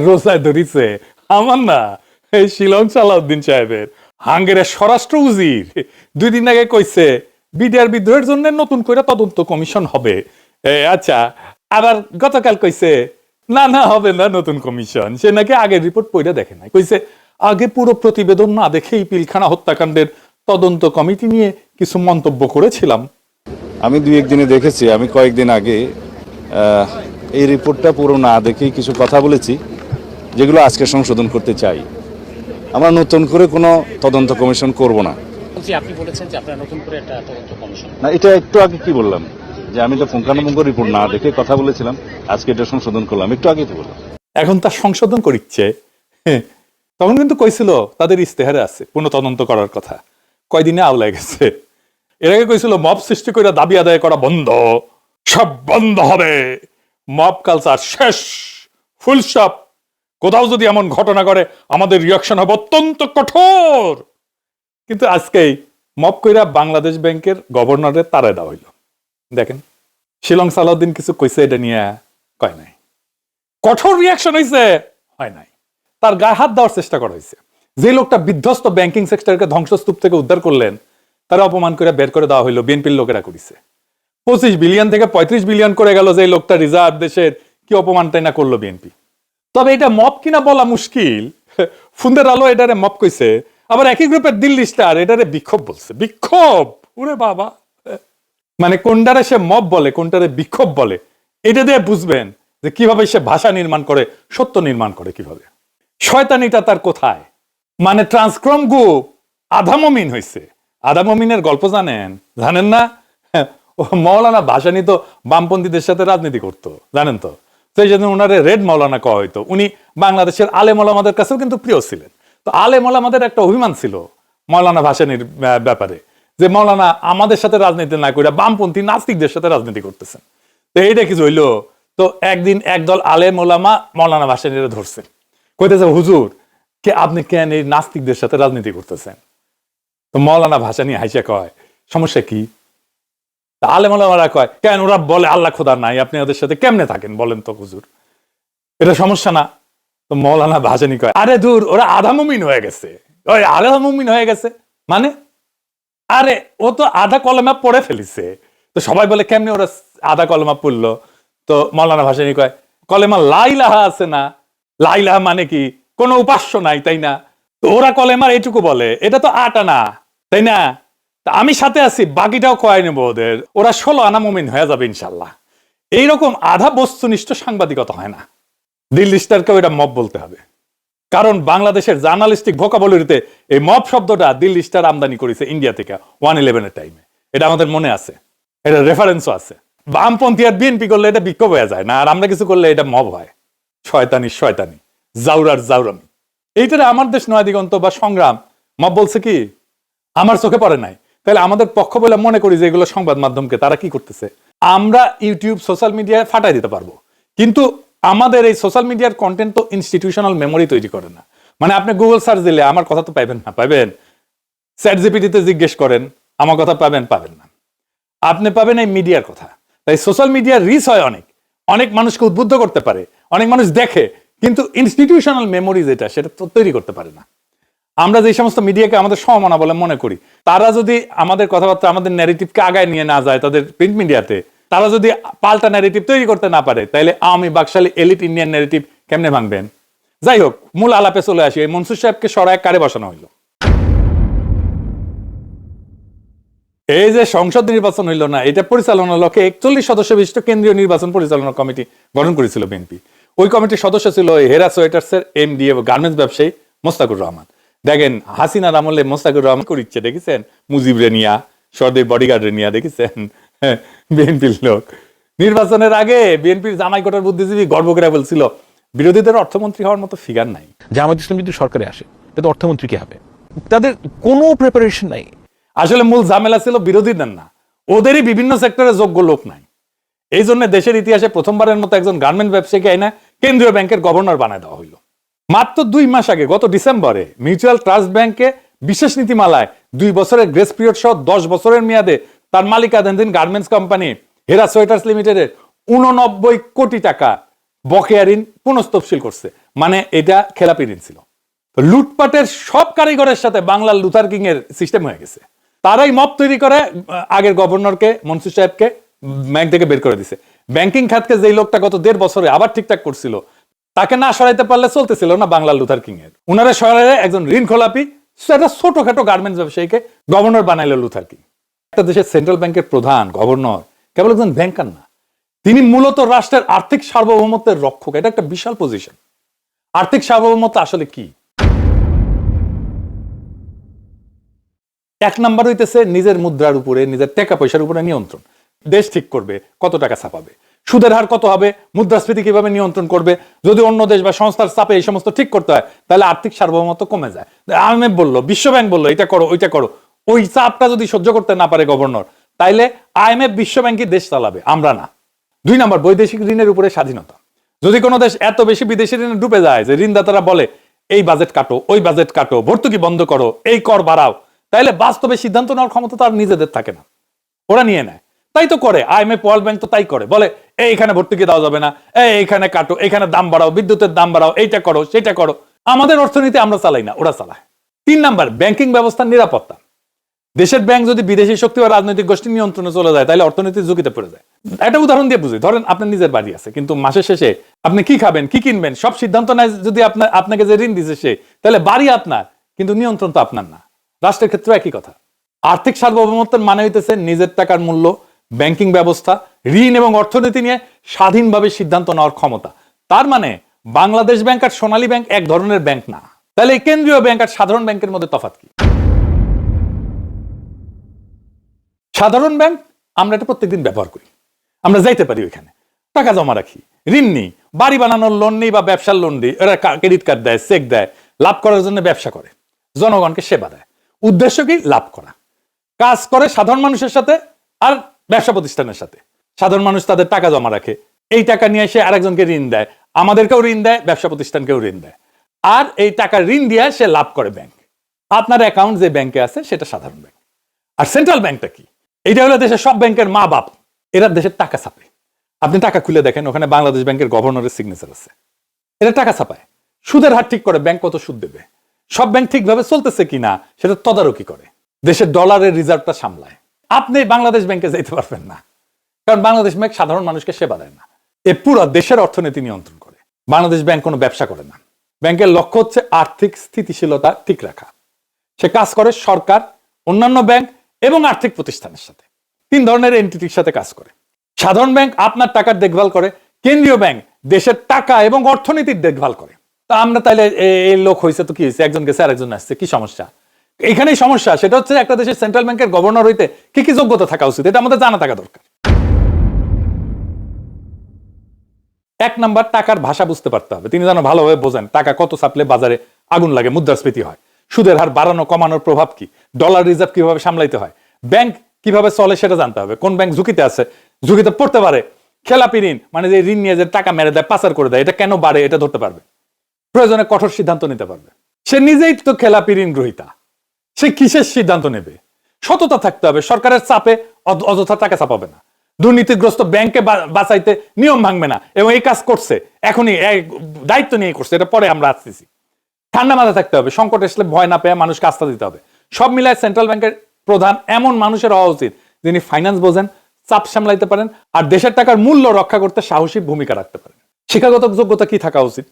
রোজায় ধরিছে আমার না, এই শিলং সালাউদ্দিন সাহেবের হাঙ্গেরের স্বরাষ্ট্র উজির 2 দিন আগে কইছে বিডিআর বিদ্রোহের জন্য নতুন করে তদন্ত কমিশন হবে। আচ্ছা, আবার গতকাল কইছে না না হবে না নতুন কমিশন, সে নাকি আগের রিপোর্ট পড়ে দেখে নাই। কইছে আগে পুরো প্রতিবেদন না দেখেই পিলখানা হত্যাকাণ্ডের তদন্ত কমিটি নিয়ে কিছু মন্তব্য করেছিলাম। আমি 2-1 দিনে দেখেছি, আমি কয়েকদিন আগে এই রিপোর্টটা পুরো না দেখেই কিছু কথা বলেছি যেগুলো আজকে সংশোধন করতে চাই। আমরা নতুন করে কোনো তদন্ত কমিশন করব না। আপনি বলেছেন যে আপনারা নতুন করে একটা তদন্ত কমিশন না, এটা একটু আগে কি বললাম যে আমি তো পুঙ্খানুপুঙ্খ রিপোর্ট না দেখে কথা বলেছিলাম, আজকে এটা সংশোধন করলাম, একটু আগেই তো বললাম। এখন তার সংশোধন করিচ্ছে। তখন কিন্তু কইছিল তাদের ইস্তেহারে আছে পুনঃ তদন্ত করার কথা, কয়দিনে আওলায় গেছে। এর আগে কইছিল মব সৃষ্টি করে দাবি আদায় করা বন্ধ, সব বন্ধ হবে, মব কালচার শেষ, ফুল স্টপ। কোথাও যদি এমন ঘটনা করে আমাদের রিয়াকশন হবে অত্যন্ত কঠোর। কিন্তু আজকেই মব কইরা বাংলাদেশ ব্যাংকের গভর্নরের তারায় দেওয়া হইল। দেখেন শিলং সালাউদ্দিন কিছু কইছে এটা নিয়ে, কয় নাই। কঠোর রিয়াকশন হয়েছে, হয় নাই। তার গায়ে হাত দেওয়ার চেষ্টা করা হয়েছে। যে লোকটা বিধ্বস্ত ব্যাংকিং সেক্টরকে ধ্বংসস্তূপ থেকে উদ্ধার করলেন, তারা অপমান করে বের করে দেওয়া হইলো, বিএনপির লোকেরা করেছে। 25 বিলিয়ন থেকে 35 বিলিয়ন করে গেল যে লোকটা রিজার্ভ দেশের, কি অপমানটাই না করলো বিএনপি। তবে এটা মব কিনা বলা মুশকিল। ফুন্দের আলো এটারে মব কইছে, আবার একই গ্রুপের দিল্লি স্টার এটারে বিক্ষোভ বলছে। বিক্ষোভ, ওরে বাবা, মানে কোনটারে সে মব বলে কোনটারে বিক্ষোভ বলে, এটা দিয়ে বুঝবেন যে কিভাবে সে ভাষা নির্মাণ করে, সত্য নির্মাণ করে কিভাবে। শয়তানিটা তার কোথায়? মানে ট্রান্সক্রম গ্রুপ আধামমিন হয়েছে। আধামমিনের গল্প জানেন? জানেন না? মৌলানা ভাসানী তো বামপন্থীদের সাথে রাজনীতি করতো, জানেন তো? সেই জন্য ওনারে রেড মৌলানা কওয়া হইতো। উনি বাংলাদেশের আলেম ওলামাদের কাছেও কিন্তু প্রিয় ছিলেন। তো আলেম ওলামাদের একটা অভিমান ছিল মৌলানা ভাসানীর ব্যাপারে, যে মৌলানা আমাদের সাথে রাজনীতি না করে বামপন্থী নাস্তিকদের সাথে রাজনীতি করতেছেন। তো এইটা কিছু হইলো, তো একদিন একদল আলেম ওলামা মৌলানা ভাসানীরে ধরছেন, কইতেছে হুজুর কে আপনি কেন এই নাস্তিকদের সাথে রাজনীতি করতেছেন? তো মৌলানা ভাসানী হাসিয়া কয় সমস্যা কি? আলেম ওলামারা কয় কেন ওরা বলে আল্লাহ খোদা নাই, আপনি ওদের সাথে কেমনে থাকেন বলেন তো হুজুর, এটা সমস্যা না? তো মৌলানা ভাসানী কয় আরে দূর, ওরা আধা মুমিন হয়ে গেছে। ওই আধা মুমিন হয়ে গেছে মানে? আরে ও তো আধা কলেমা পড়ে ফেলিছে। তো সবাই বলে কেমনে ওরা আধা কলেমা পড়লো? তো মৌলানা ভাসানী কয় কলেমা লা ইলাহা আছে না, লা ইলাহা মানে কি কোনো উপাস্য নাই, তাই না? তো ওরা কলেমার এইটুকু বলে, এটা তো 8 আনা, তাই না? আমি সাথে আছি, বাকিটাও কয় নেব ওদের, ওরা 16 আনা মুমিন হয়ে যাবে ইনশাল্লাহ। এইরকম আধা বস্তুনিষ্ঠ সাংবাদিকতা হয় না। দিল্লি স্টারকেও এটা মব বলতে হবে, কারণ বাংলাদেশের জার্নালিস্টিক ভোকাবুলারিতে এই মব শব্দটা দিল্লি স্টার আমদানি করেছে ইন্ডিয়া থেকে 1/11 এর টাইমে। এটা আমাদের মনে আছে, এটা রেফারেন্সও আছে। বামপন্থী আর বিএনপি করলে এটা বিক্ষোভ হয়ে যায় না, আর আমরা কিছু করলে এটা মব হয়। শয়তানি শয়তানি, জাউরার জাউরামি। এইটারে আমার দেশ নয়া দিগন্ত বা সংগ্রাম মব বলছে কি? আমার চোখে পড়ে নাই। তাহলে আমাদের পক্ষ বলে মনে করি যে এগুলো সংবাদ মাধ্যমকে তারা কি করতেছে? আমরা ইউটিউব সোশ্যাল মিডিয়ায় ফাটাই দিতে পারবো, কিন্তু আমাদের এই সোশ্যাল মিডিয়ার কন্টেন্ট তো ইনস্টিটিউশনাল মেমোরি তৈরি করে না। মানে আপনি গুগল সার্চ দিলে আমার কথা তো পাইবেন না, পাইবেন? চ্যাট জিপিটিতে জিজ্ঞেস করেন, আমার কথা পাবেন না। আপনি পাবেন এই মিডিয়ার কথা। তাই সোশ্যাল মিডিয়ার রিচ হয় অনেক, অনেক মানুষকে উদ্বুদ্ধ করতে পারে, অনেক মানুষ দেখে, কিন্তু ইনস্টিটিউশনাল মেমোরি যেটা সেটা তো তৈরি করতে পারে না। আমরা যে সমস্ত মিডিয়াকে আমাদের সমমনা বলে মনে করি, তারা যদি আমাদের কথাবার্তা আমাদের ন্যারেটিভকে আগায় নিয়ে না যায় তাদের প্রিন্ট মিডিয়াতে, তারা যদি পাল্টা ন্যারেটিভ তৈরি করতে না পারে, তাইলে আওয়ামী বাকশালী এলিট ইন্ডিয়ান ন্যারেটিভ কেমনে ভাঙবেন? যাই হোক, মূল আলাপে চলে আসি। এই মনসুর সাহেবকে সরায় কারে বসানো হইল? এই যে সংসদ নির্বাচন হইল না, এটা পরিচালনার লক্ষ্যে 41 সদস্য বিশিষ্ট কেন্দ্রীয় নির্বাচন পরিচালনা কমিটি গঠন করেছিল বিএনপি। ওই কমিটির সদস্য ছিল হেরা সোয়েটার্সের এমডি এবং গার্মেন্টস ব্যবসায়ী মোস্তাকুর রহমান। দেখেন হাসিনার আমলে মোস্তাকুর রহমান করিচ্ছে, দেখেছেন? মুজিব রেনিয়া, সর্দার বডিগার্ড রেনিয়া, দেখেছেন? বিএনপির লোক। নির্বাচনের আগে বিএনপির জামাই কোটার বুদ্ধিজীবী গর্ব করে বলছিল বিরোধীদের অর্থমন্ত্রী হওয়ার মতো ফিগার নাই। জামায়াত ইসলাম যদি সরকারে আসে তাহলে অর্থমন্ত্রী কে হবে? তাদের কোনো প্রিপারেশন নাই। আসলে মূল ঝামেলা ছিল বিরোধীদের না, ওদেরই বিভিন্ন সেক্টরে যোগ্য লোক নাই। এই জন্য দেশের ইতিহাসে প্রথমবারের মতো একজন গার্মেন্ট ব্যবসায়ীকে আইনা কেন্দ্রীয় ব্যাংকের গভর্নর বানায় দেওয়া হইল। মাত্র 2 মাস আগে গত ডিসেম্বরে মিউচুয়াল ট্রাস্ট ব্যাংকে বিশেষ নীতিমালায় 2 বছরের গ্রেস পিরিয়ড সহ 10 বছরের মেয়াদে তার মালিকানাধীন গার্মেন্টস কোম্পানি হেরা সোয়েটার্স লিমিটেডের 89 কোটি টাকা বকেয়া ঋণ পুনঃস্তফসিল করছে। মানে এটা খেলাপি ঋণ ছিল। লুটপাটের সব কারিগরের সাথে বাংলার লুথার কিং এর সিস্টেম হয়ে গেছে। তারাই মব তৈরি করে আগের গভর্নরকে, মনসুর সাহেবকে ব্যাংক থেকে বের করে দিছে। ব্যাংকিং খাতকে যেই লোকটা গত 1.5 বছরে আবার ঠিকঠাক করছিল, তাকে না সরাইতে পারলে চলতেছিল না বাংলার লুথার কিং এর। উনারা সরাইলে একজন ঋণ খোলাপি একটা ছোটখাটো গার্মেন্টস ব্যবসায়ীকে গভর্নর বানাইলো লুথার কিং। একটা দেশের সেন্ট্রাল ব্যাংকের প্রধান গভর্নর কেবল একজন ব্যাংকার না, তিনি মূলত রাষ্ট্রের আর্থিক সার্বভৌমত্বের রক্ষক। এটা একটা বিশাল পজিশন। আর্থিক সার্বভৌমত্ব আসলে কি? এক নাম্বার হইতেছে নিজের মুদ্রার উপরে, নিজের টাকা পয়সার উপরে নিয়ন্ত্রণ। দেশ ঠিক করবে কত টাকা ছাপাবে, সুদের হার কত হবে, মুদ্রাস্ফীতি কিভাবে নিয়ন্ত্রণ করবে। যদি অন্য দেশ বা সংস্থার চাপে এই সমস্ত ঠিক করতে হয়, তাহলে আর্থিক সার্বভৌমত্ব কমে যায়। আইএমএফ বললো, বিশ্বব্যাংক বললো এটা করো ওইটা করো, ওই চাপটা যদি সহ্য করতে না পারে গভর্নর, তাইলে আইএমএফ বিশ্বব্যাংকই দেশ চালাবে, আমরা না। 2 নাম্বার বৈদেশিক ঋণের উপরে স্বাধীনতা। যদি কোনো দেশ এত বেশি বিদেশি ঋণে ডুবে যায় যে ঋণদাতারা বলে এই বাজেট কাটো, ওই বাজেট কাটো, ভর্তুকি বন্ধ করো, এই কর বাড়াও, তাইলে বাস্তবে সিদ্ধান্ত নেওয়ার ক্ষমতা তো আর নিজেদের থাকে না, ওরা নিয়ে নেয়। তাই তো করে আইএমএফ, ওয়ার্ল্ড ব্যাংক তো তাই করে, বলে এইখানে ভর্তুকি দেওয়া যাবে না, এইখানে কাটো, এইখানে দাম বাড়াও, বিদ্যুতের দাম বাড়াও, এইটা করো সেটা করো। আমাদের অর্থনীতি আমরা চালাই না, ওরা চালায়। 3 নাম্বার ব্যাংকিং ব্যবস্থার নিরাপত্তা। দেশের ব্যাংক যদি বিদেশি শক্তি বা রাজনৈতিক গোষ্ঠীর নিয়ন্ত্রণে চলে যায়, তাহলে অর্থনীতির ঝুঁকিতে পড়ে যায়। একটা উদাহরণ দিয়ে বুঝি, ধরেন আপনার নিজের বাড়ি আছে, কিন্তু মাসের শেষে আপনি কি খাবেন, কি কিনবেন সব সিদ্ধান্ত নেয় যদি আপনাকে যে ঋণ দিছে সে, তাহলে বাড়ি আপনার, কিন্তু নিয়ন্ত্রণ তো আপনার না। রাষ্ট্রের ক্ষেত্রে একই কথা। আর্থিক সার্বভৌমত্বের মানে হইতেছে নিজের টাকার মূল্য, ব্যাংকিং ব্যবস্থা, ঋণ এবং অর্থনীতি নিয়ে স্বাধীনভাবে সিদ্ধান্ত নেওয়ার ক্ষমতা। তার মানে বাংলাদেশ ব্যাংক আর সোনালী ব্যাংক এক ধরনের ব্যাংক না। তাহলে এই কেন্দ্রীয় ব্যাংক আর সাধারণ ব্যাংকের মধ্যে তফাৎ কি? সাধারণ ব্যাংক আমরা এটা প্রত্যেকদিন ব্যবহার করি, আমরা যাইতে পারি ওইখানে, টাকা জমা রাখি, ঋণ নিই, বাড়ি বানানোর লোন নিই বা ব্যবসার লোন দিই, এরা ক্রেডিট কার্ড দেয়, চেক দেয়, লাভ করার জন্য ব্যবসা করে, জনগণকে সেবা দেয়। উদ্দেশ্য কি? লাভ করা। কাজ করে সাধারণ মানুষের সাথে আর ব্যবসা প্রতিষ্ঠানের সাথে। সাধারণ মানুষ তাদের টাকা জমা রাখে, এই টাকা নিয়ে এসে আরেকজনকে ঋণ দেয়, আমাদেরকেও ঋণ দেয়, ব্যবসা প্রতিষ্ঠানকেও ঋণ দেয়, আর এই টাকা ঋণ দিয়ে সে লাভ করে ব্যাংক। আপনার অ্যাকাউন্ট যে ব্যাংকে আছে সেটা সাধারণ ব্যাংক। আর সেন্ট্রাল ব্যাংকটা কি? এটা হলো দেশের সব ব্যাংকের মা বাপ, এরা দেশের টাকা ছাপে। আপনি টাকা খুলে দেখেন, ওখানে বাংলাদেশ ব্যাংকের গভর্নরের সিগনেচার আছে। এরা টাকা ছাপায়, সুদের হার ঠিক করে ব্যাংক কত সুদ দেবে, সব ব্যাংক ঠিকভাবে চলতেছে কিনা সেটা তদারকি করে, দেশের ডলারের রিজার্ভটা সামলায়। আপনি বাংলাদেশ ব্যাংকে যাইতে পারবেন না, কারণ বাংলাদেশ ব্যাংক সাধারণ মানুষকে সেবা দেয় না, এ পুরো দেশের অর্থনীতি নিয়ন্ত্রণ করে। বাংলাদেশ ব্যাংক কোনো ব্যবসা করে না, ব্যাংকের লক্ষ্য হচ্ছে আর্থিক স্থিতিশীলতা ঠিক রাখা। সে কাজ করে সরকার, অন্যান্য ব্যাংক এবং আর্থিক প্রতিষ্ঠানের সাথে। 3 ধরনের এন্টিটির সাথে কাজ করে। সাধারণ ব্যাংক আপনার টাকার দেখভাল করে, কেন্দ্রীয় ব্যাংক দেশের টাকা এবং অর্থনীতির দেখভাল করে। তা আমরা তাইলে এই লোক হয়েছে তো কি হয়েছে, একজন গেছে আরেকজন আসছে, কি সমস্যা? এখানেই সমস্যা, সেটা হচ্ছে একটা দেশের সেন্ট্রাল ব্যাংকের গভর্নর হইতে কি কি যোগ্যতা থাকা উচিত, এটা আমাদের জানা থাকা দরকার। 1 নাম্বার টাকার ভাষা বুঝতে পারতে হবে, তিনি যেন ভালোভাবে বোঝেন টাকা কত ছাপলে বাজারে আগুন লাগে, মুদ্রাস্ফীতি হয়, সুদের হার বাড়ানো কমানোর প্রভাব কি, ডলার রিজার্ভ কিভাবে সামলাইতে হয়, ব্যাংক কিভাবে চলে সেটা জানতে হবে, কোন ব্যাংক ঝুঁকিতে আছে, ঝুঁকিতে পড়তে পারে, খেলাপি ঋণ মানে যে ঋণ নিয়ে যে টাকা মেরে দেয়, পাচার করে দেয়, এটা কেন বাড়ে এটা ধরতে পারবে, প্রয়োজনে কঠোর সিদ্ধান্ত নিতে পারবে। সে নিজেই তো খেলাপি ঋণ গ্রহীতা, সে কিসের সিদ্ধান্ত নেবে? সততা থাকতে হবে, সরকারের চাপে অযথা টাকা ছাপাবে না, দুর্নীতিগ্রস্ত ব্যাংকে বাঁচাইতে নিয়ম ভাঙবে না, এবং এই কাজ করছে এখনই, দায়িত্ব নিয়ে করছে, এটা পরে আমরা আসতেছি। ঠান্ডা মাথা থাকতে হবে, সংকট আসলে ভয় না পেয়ে মানুষকে আস্থা দিতে হবে। সব মিলায় সেন্ট্রাল ব্যাংকের প্রধান এমন মানুষের হওয়া উচিত যিনি ফাইন্যান্স বোঝেন, চাপ সামলাইতে পারেন, আর দেশের টাকার মূল্য রক্ষা করতে সাহসী ভূমিকা রাখতে পারেন। শিক্ষাগত যোগ্যতা কি থাকা উচিত?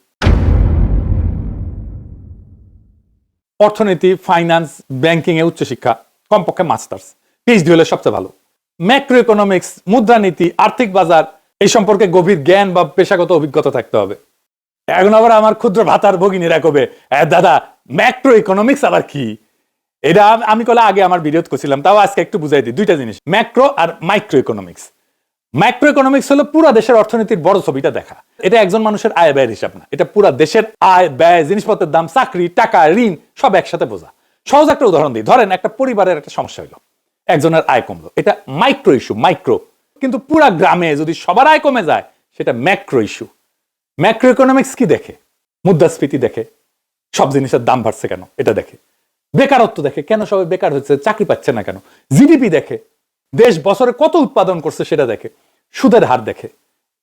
অর্থনীতি, ফাইন্যান্স, ব্যাংকিং এ উচ্চশিক্ষা, কমপক্ষে মাস্টার্স, পিএইচডি হলে সবচেয়ে ভালো। ম্যাক্রো ইকোনমিক্স, মুদ্রানীতি, আর্থিক বাজার এই সম্পর্কে গভীর জ্ঞান বা পেশাগত অভিজ্ঞতা থাকতে হবে। এখন আবার আমার ক্ষুদ্র ভাতার ভগিনীরা কবে, দাদা ম্যাক্রো ইকোনমিক্স আবার কি? এটা আমি কলে আগে আমার ভিডিওতে করছিলাম, তাও আজকে একটু বুঝাই দিই। 2টা জিনিস, ম্যাক্রো আর মাইক্রো ইকোনমিক্স। ম্যাক্রো ইকোনমিক্স হলো পুরো দেশের অর্থনীতির বড় ছবিটা দেখা। এটা একজন মানুষের আয় ব্যয়ের হিসাব না, এটা পুরো দেশের আয় ব্যয়, জিনিসপত্রের দাম, চাকরি, টাকা, ঋণ সব একসাথে বোঝা। সহজ একটা উদাহরণ দিই, ধরেন একটা পরিবারের একটা সমস্যা হলো, একজনের আয় কমলো, এটা মাইক্রো ইস্যু, মাইক্রো। কিন্তু পুরা গ্রামে যদি সবার আয় কমে যায় সেটা ম্যাক্রো ইস্যু। ম্যাক্রো ইকোনমিক্স কি দেখে? মুদ্রাস্ফীতি দেখে, সব জিনিসের দাম বাড়ছে কেন এটা দেখে, বেকারত্ব দেখে, কেন সবাই বেকার হচ্ছে, চাকরি পাচ্ছে না কেন, জিডিপি দেখে, দেশ বছরে কত উৎপাদন করছে সেটা দেখে, সুদের হার দেখে।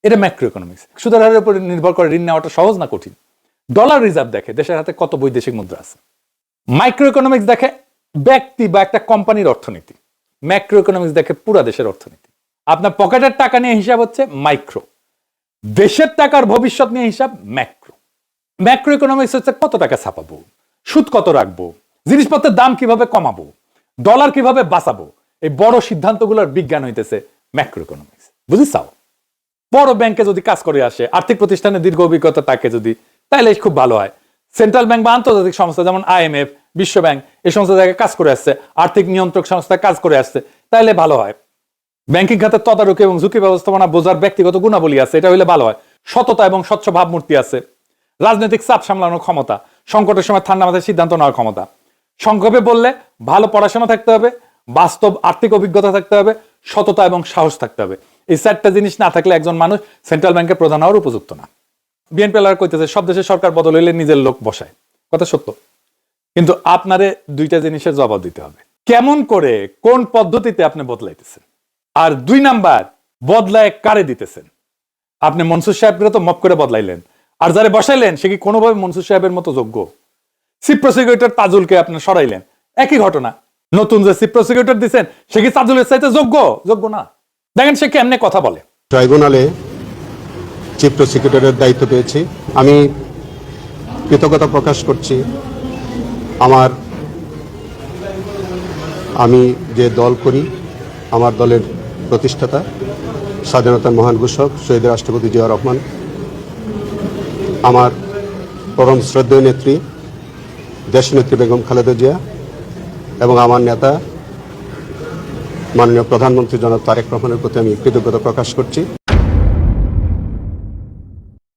এটা ম্যাক্রো ইকোনমিক্স। সুদের হারের উপর নির্ভর করে ঋণ নেওয়াটা সহজ না কঠিন? ডলার রিজার্ভ দেখে দেশের হাতে কত বৈদেশিক মুদ্রা আছে। মাইক্রো ইকোনমিক্স দেখে ব্যক্তি বা একটা কোম্পানির অর্থনীতি। ম্যাক্রো ইকোনমিক্স দেখে পুরা দেশের অর্থনীতি। আপনার পকেটের টাকা নিয়ে হিসাব হচ্ছে মাইক্রো, দেশের টাকার ভবিষ্যৎ নিয়ে হিসাব ম্যাক্রো। ম্যাক্রো ইকোনমিক্স হচ্ছে কত টাকা ছাপাবো, সুদ কত রাখবো, জিনিসপত্রের দাম কিভাবে কমাবো, ডলার কিভাবে বাঁচাবো, এই বড় সিদ্ধান্তগুলোর বিজ্ঞান হইতেছে ম্যাক্রো ইকোনমিক্স। বুঝিসাও? বড় ব্যাংকে যদি কাজ করে আসে, আর্থিক প্রতিষ্ঠানে দীর্ঘ অভিজ্ঞতা থাকে যদি, তাহলে খুব ভালো হয়। সেন্ট্রাল ব্যাংক বা আন্তর্জাতিক সংস্থা যেমন IMF, বিশ্ব ব্যাংক, এই সমস্ত জায়গায় কাজ করে আসছে, আর্থিক নিয়ন্ত্রক সংস্থায় কাজ করে আসছে, তাহলে ভালো হয়। ব্যাংকিং খাতের তদারকি এবং ঝুঁকি ব্যবস্থাপনা বোঝার ব্যক্তিগত গুণাবলী আছে, এটা হইলে ভালো হয়। সততা এবং স্বচ্ছ ভাবমূর্তি আছে, রাজনৈতিক চাপ সামলানোর ক্ষমতা, সংকটের সময় ঠান্ডা মাথায় সিদ্ধান্ত নেওয়ার ক্ষমতা। সংক্ষেপে বললে ভালো পড়াশোনা থাকতে হবে, বাস্তব আর্থিক অভিজ্ঞতা থাকতে হবে, সততা এবং সাহস থাকতে হবে। এই চারটা জিনিস না থাকলে একজন মানুষ সেন্ট্রাল ব্যাংকের প্রধান হওয়ার উপযুক্ত না। বিএনপি কইতেছে সব দেশে সরকার বদল হইলে নিজের লোক বসায়, কথা সত্য, কিন্তু আপনারে দুইটা জিনিসের জবাব দিতে হবে। কেমন করে, কোন পদ্ধতিতে আপনি বদলাইতেছেন, আর 2 নাম্বার, বদলায় কারে দিতেছেন। আপনি মনসুর সাহেবকে তো মপ করে বদলাইলেন, আর যারে বসাইলেন সে কি কোনোভাবে মনসুর সাহেবের মতো যোগ্য? চিফ প্রসিকিউটর তাজুলকে আপনি সরাইলেন, একই ঘটনা। নতুন যে চিফ প্রসিকিউটর দিচ্ছেন সে কি তাজুলের চাইতে যোগ্য? যোগ্য না। দেখেন সে কেমনে কথা বলে। ট্রাইব্যুনালে চিফ প্রসিকিউটরের দায়িত্ব পেয়েছি। আমি কৃতজ্ঞতা প্রকাশ করছি আমি যে দল করি, আমার দলের প্রতিষ্ঠাতা স্বাধীনতার মহান ঘোষক শহীদ রাষ্ট্রপতি জিয়া রহমান, আমার পরম শ্রদ্ধেয় নেত্রী দেশনেত্রী বেগম খালেদা জিয়া এবং আমার নেতা মাননীয় প্রধানমন্ত্রী জনাব তারেক রহমানের প্রতি আমি কৃতজ্ঞতা প্রকাশ করছি।